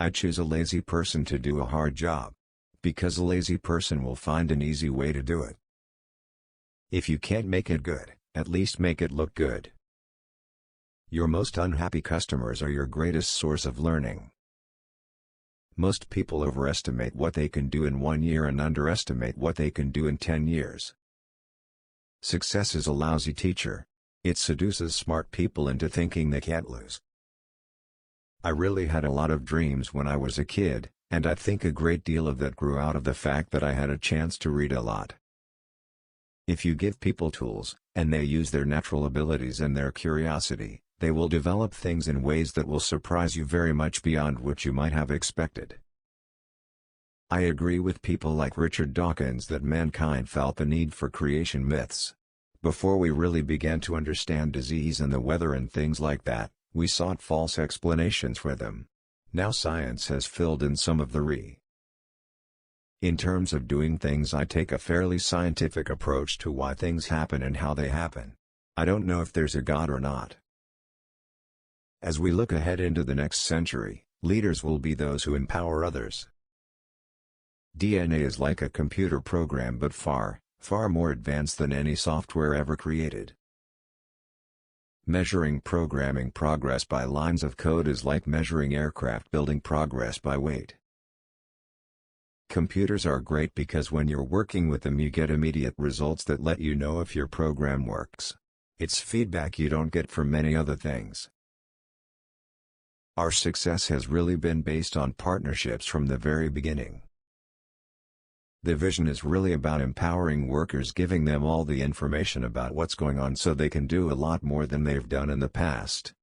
I choose a lazy person to do a hard job. Because a lazy person will find an easy way to do it. If you can't make it good, at least make it look good. Your most unhappy customers are your greatest source of learning. Most people overestimate what they can do in 1 year and underestimate what they can do in 10 years. Success is a lousy teacher. It seduces smart people into thinking they can't lose. I really had a lot of dreams when I was a kid, and I think a great deal of that grew out of the fact that I had a chance to read a lot. If you give people tools, and they use their natural abilities and their curiosity, they will develop things in ways that will surprise you very much beyond what you might have expected. I agree with people like Richard Dawkins that mankind felt the need for creation myths. Before we really began to understand disease and the weather and things like that, we sought false explanations for them. Now science has filled in some of the In terms of doing things, I take a fairly scientific approach to why things happen and how they happen. I don't know if there's a God or not. As we look ahead into the next century, leaders will be those who empower others. DNA is like a computer program, but far, far more advanced than any software ever created. Measuring programming progress by lines of code is like measuring aircraft building progress by weight. Computers are great because when you're working with them you get immediate results that let you know if your program works. It's feedback you don't get from many other things. Our success has really been based on partnerships from the very beginning. The vision is really about empowering workers, giving them all the information about what's going on so they can do a lot more than they've done in the past.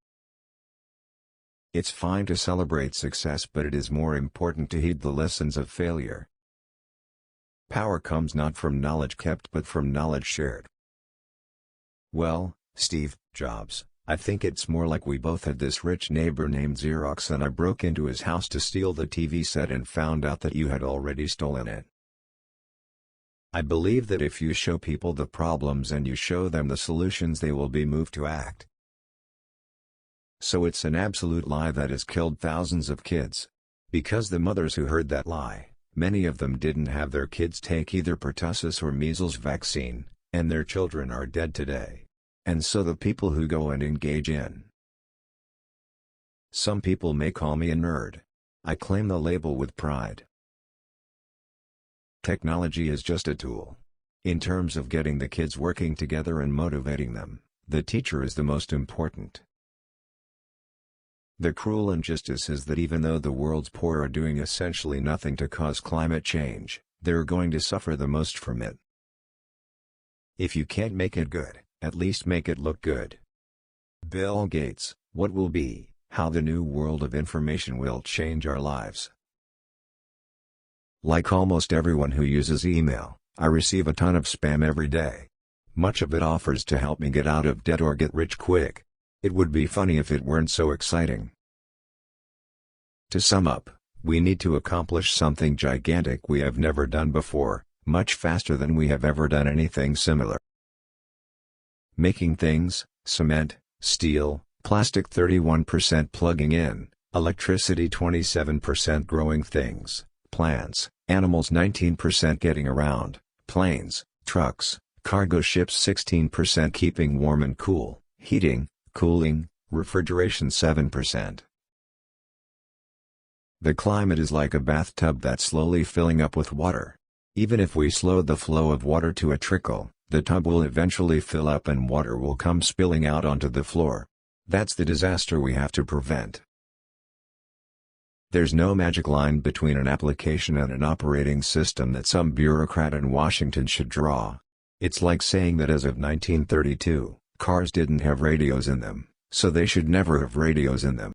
It's fine to celebrate success, but it is more important to heed the lessons of failure. Power comes not from knowledge kept but from knowledge shared. Well, Steve Jobs, I think it's more like we both had this rich neighbor named Xerox and I broke into his house to steal the TV set and found out that you had already stolen it. I believe that if you show people the problems and you show them the solutions, they will be moved to act. So it's an absolute lie that has killed thousands of kids. Because the mothers who heard that lie, many of them didn't have their kids take either pertussis or measles vaccine, and their children are dead today. And so the people who go and engage in. Some people may call me a nerd. I claim the label with pride. Technology is just a tool. In terms of getting the kids working together and motivating them, the teacher is the most important. The cruel injustice is that even though the world's poor are doing essentially nothing to cause climate change, they're going to suffer the most from it. If you can't make it good, at least make it look good. Bill Gates, what will be, how the new world of information will change our lives. Like almost everyone who uses email, I receive a ton of spam every day. Much of it offers to help me get out of debt or get rich quick. It would be funny if it weren't so exciting. To sum up, we need to accomplish something gigantic we have never done before, much faster than we have ever done anything similar. Making things, cement, steel, plastic 31% plugging in, electricity 27% growing things, plants, animals 19% getting around, planes, trucks, cargo ships 16% keeping warm and cool, heating, cooling, refrigeration 7%. The climate is like a bathtub that's slowly filling up with water. Even if we slow the flow of water to a trickle, the tub will eventually fill up and water will come spilling out onto the floor. That's the disaster we have to prevent. There's no magic line between an application and an operating system that some bureaucrat in Washington should draw. It's like saying that as of 1932, cars didn't have radios in them, so they should never have radios in them.